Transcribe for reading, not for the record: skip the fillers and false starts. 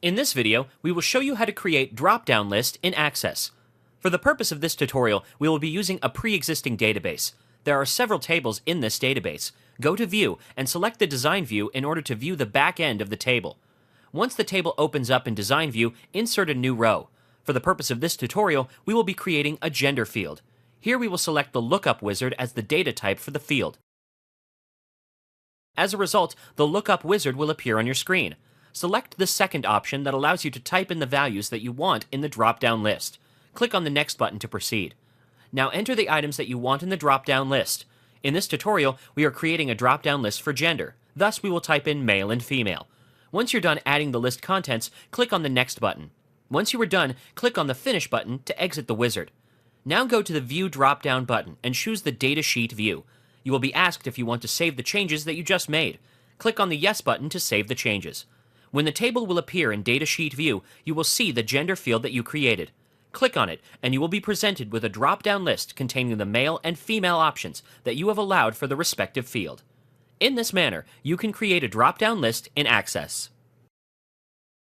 In this video, we will show you how to create drop-down list in Access. For the purpose of this tutorial, we will be using a pre-existing database. There are several tables in this database. Go to View and select the Design View in order to view the back end of the table. Once the table opens up in Design View, insert a new row. For the purpose of this tutorial, we will be creating a gender field. Here we will select the Lookup Wizard as the data type for the field. As a result, the Lookup Wizard will appear on your screen. Select the second option that allows you to type in the values that you want in the drop-down list. Click on the Next button to proceed. Now enter the items that you want in the drop-down list. In this tutorial, we are creating a drop-down list for gender. Thus, we will type in male and female. Once you're done adding the list contents, click on the Next button. Once you are done, click on the Finish button to exit the wizard. Now go to the View drop-down button and choose the Data Sheet view. You will be asked if you want to save the changes that you just made. Click on the Yes button to save the changes. When the table will appear in Data Sheet view, you will see the gender field that you created. Click on it, and you will be presented with a drop-down list containing the male and female options that you have allowed for the respective field. In this manner, you can create a drop-down list in Access.